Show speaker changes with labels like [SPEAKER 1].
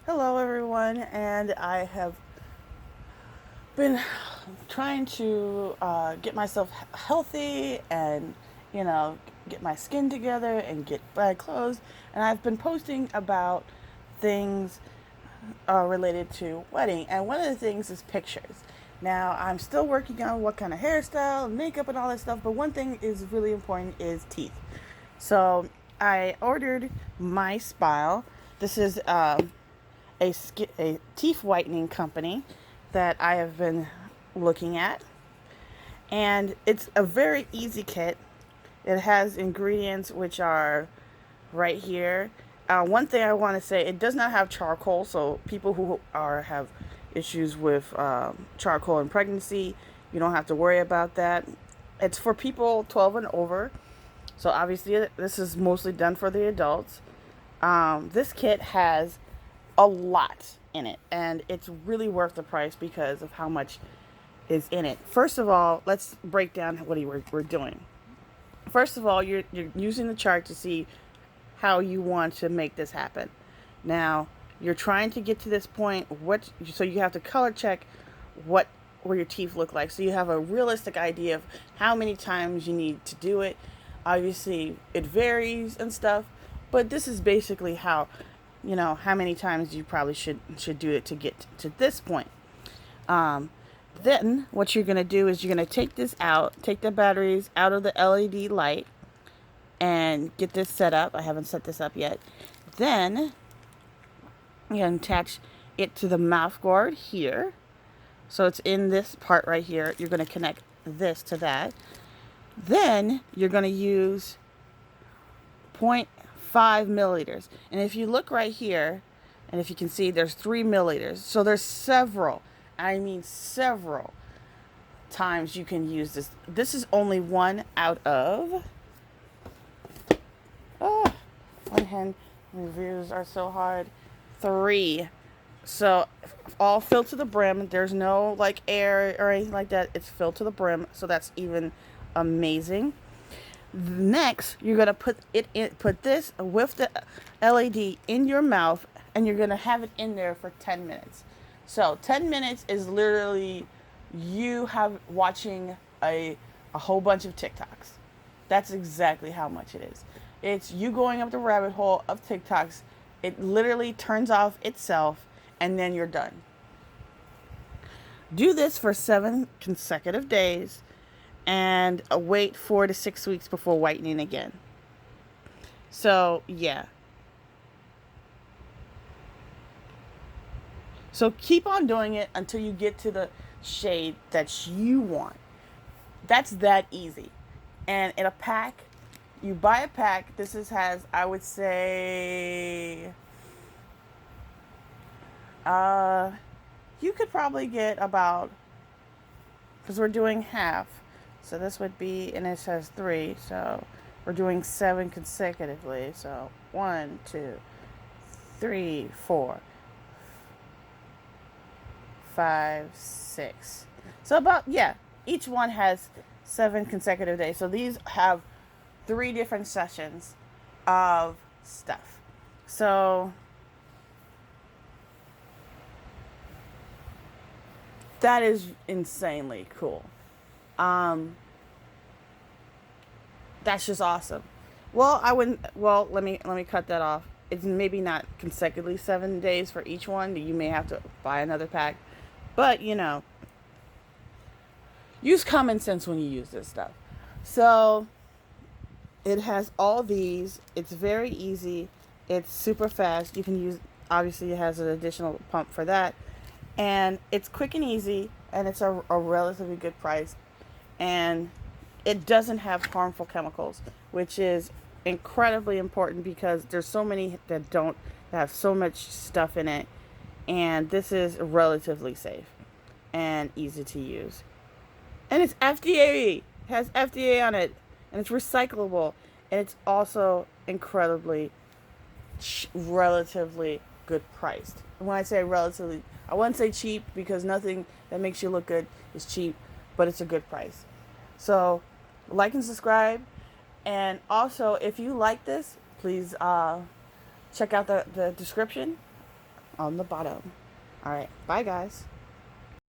[SPEAKER 1] Hello, everyone, and I have been trying to get myself healthy and, you know, get my skin together and get my clothes. And I've been posting about things related to wedding, and one of the things is pictures. Now, I'm still working on what kind of hairstyle, makeup, and all that stuff, but one thing is really important is teeth. So I ordered MySmile. This is a teeth whitening company that I have been looking at. And it's a very easy kit. It has ingredients which are right here. One thing I want to say, it does not have charcoal, so people who have issues with charcoal in pregnancy, you don't have to worry about that. It's for people 12 and over, so obviously this is mostly done for the adults. This kit has a lot in it, and it's really worth the price because of how much is in it. First of all, let's break down what we're doing. First of all, you're using the chart to see how you want to make this happen. Now, you're trying to get to this point. So you have to color check what where your teeth look like, so you have a realistic idea of how many times you need to do it. Obviously, it varies and stuff, but this is basically how many times you probably should do it to get to this point. Um, then what you're gonna do is you're gonna take this out, take the batteries out of the LED light, and get this set up. I haven't set this up yet. Then you can attach it to the mouth guard here. So it's in this part right here. You're gonna connect this to that. Then you're gonna use 0.5 milliliters. And if you look right here, and if you can see, there's 3 milliliters. So there's several times you can use this. This is only one out of, one hand reviews are so hard, three. So all filled to the brim. There's no like air or anything like that. It's filled to the brim. So that's even amazing. Next, you're gonna put this with the LED in your mouth, and you're gonna have it in there for 10 minutes. So 10 minutes is literally you have watching a whole bunch of TikToks. That's exactly how much it is. It's you going up the rabbit hole of TikToks. It literally turns off itself, and then you're done. Do this for 7 consecutive days and wait 4 to 6 weeks before whitening again. So, yeah. So keep on doing it until you get to the shade that you want. That's that easy. And in a pack, you buy a pack. Has, I would say, you could probably get about, because we're doing half. So this would be, and it says 3. So we're doing 7 consecutively. So 1, 2, 3, 4, 5, 6. So about, yeah, each one has 7 consecutive days. So these have 3 different sessions of stuff. So that is insanely cool. Um, that's just awesome. Well, I wouldn't. Well, let me cut that off. It's maybe not consecutively 7 days for each one. You may have to buy another pack, but use common sense when you use this stuff. So it has all these. It's very easy. It's super fast. You can use. Obviously, it has an additional pump for that, and it's quick and easy, and it's a relatively good price, and it doesn't have harmful chemicals, which is incredibly important because there's so many that have so much stuff in it, and this is relatively safe and easy to use. And it's FDA. It has FDA on it, and it's recyclable, and it's also incredibly relatively good priced. And when I say relatively, I wouldn't say cheap because nothing that makes you look good is cheap, but it's a good price. So like and subscribe, and also if you like this, please check out the description. on the bottom. All right, bye guys.